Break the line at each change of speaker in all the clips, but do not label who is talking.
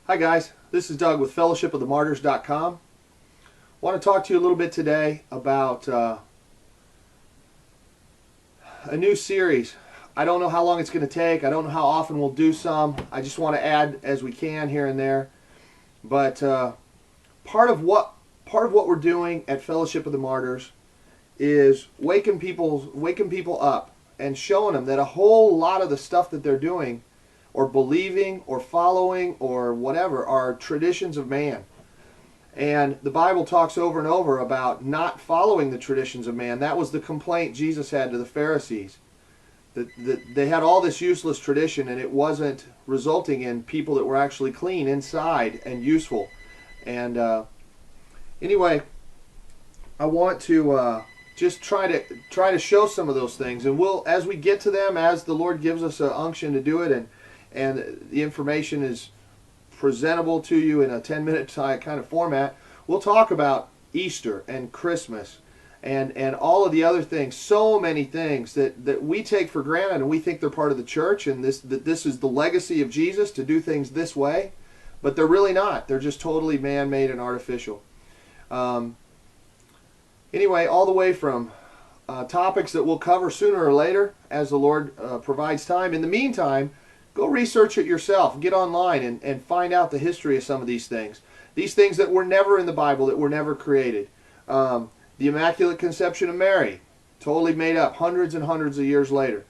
Hi guys, this is Doug with fellowshipofthemartyrs.com. I want to talk to you a little bit today about a new series. I don't know how long it's going to take. I don't know how often we'll do some. I just want to add as we can here and there. But part of what we're doing at Fellowship of the Martyrs is waking people up and showing them that a whole lot of the stuff that they're doing or believing or following or whatever are traditions of man. And the Bible talks over and over about not following the traditions of man. That was the complaint Jesus had to the Pharisees. That they had all this useless tradition and it wasn't resulting in people that were actually clean inside and useful. And anyway, I want to just try to show some of those things. And we'll, as we get to them, as the Lord gives us an unction to do it, and the information is presentable to you in a 10-minute kind of format, we'll talk about Easter and Christmas and all of the other things, so many things that we take for granted and we think they're part of the church and that this is the legacy of Jesus to do things this way, but they're really not. They're just totally man-made and artificial. Anyway, all the way from topics that we'll cover sooner or later as the Lord provides time. In the meantime, go research it yourself. Get online and find out the history of some of these things. These things that were never in the Bible, that were never created. The Immaculate Conception of Mary, totally made up hundreds and hundreds of years later.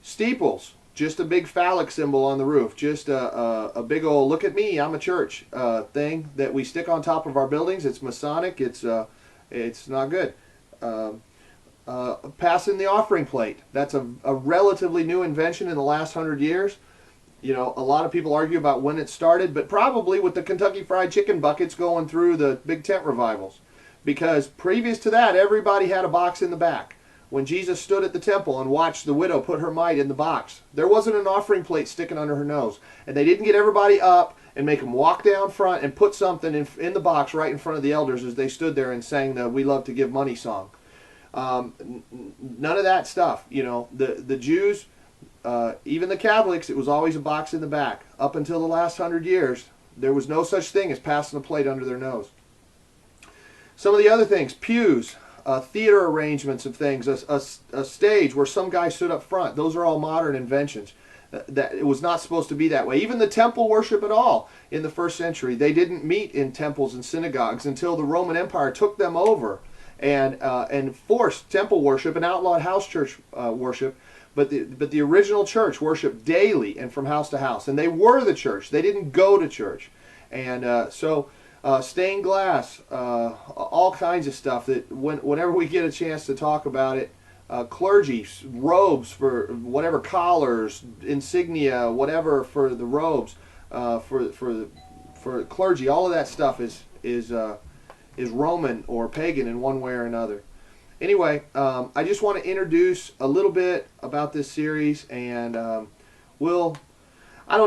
Steeples, just a big phallic symbol on the roof. Just a big old, look at me, I'm a church thing that we stick on top of our buildings. It's Masonic. It's not good. Passing the offering plate. That's a relatively new invention in the last 100 years. You know, a lot of people argue about when it started, but probably with the Kentucky Fried Chicken buckets going through the big tent revivals. Because previous to that, everybody had a box in the back. When Jesus stood at the temple and watched the widow put her mite in the box, there wasn't an offering plate sticking under her nose. And they didn't get everybody up and make them walk down front and put something in the box right in front of the elders as they stood there and sang the "We Love to Give Money" song. None of that stuff. You know, the Jews, even the Catholics, it was always a box in the back. Up until the last 100 years, there was no such thing as passing a plate under their nose. Some of the other things, pews, theater arrangements of things, a stage where some guy stood up front. Those are all modern inventions. That it was not supposed to be that way. Even the temple worship at all in the first century, they didn't meet in temples and synagogues until the Roman Empire took them over and forced temple worship and outlawed house church worship. But the original church worshiped daily and from house to house, and they were the church. They didn't go to church, and so stained glass, all kinds of stuff that whenever we get a chance to talk about it. Clergy, robes for whatever, collars, insignia, whatever for the robes, for clergy, all of that stuff is Roman or pagan in one way or another. Anyway, I just want to introduce a little bit about this series, and I don't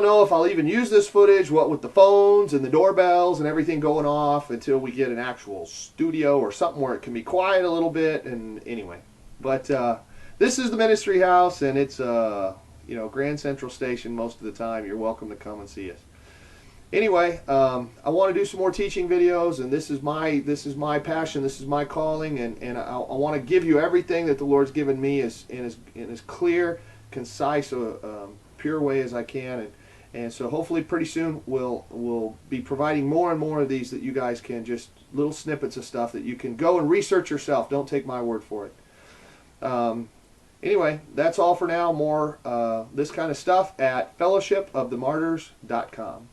know if I'll even use this footage, what with the phones and the doorbells and everything going off, until we get an actual studio or something where it can be quiet a little bit. And anyway. But this is the ministry house, and it's Grand Central Station most of the time. You're welcome to come and see us. Anyway, I want to do some more teaching videos, and this is my passion. This is my calling, and I want to give you everything that the Lord's given me in as clear, concise, pure way as I can. And so hopefully pretty soon we'll be providing more and more of these that you guys can, just little snippets of stuff that you can go and research yourself. Don't take my word for it. Anyway, that's all for now. More this kind of stuff at fellowshipofthemartyrs.com.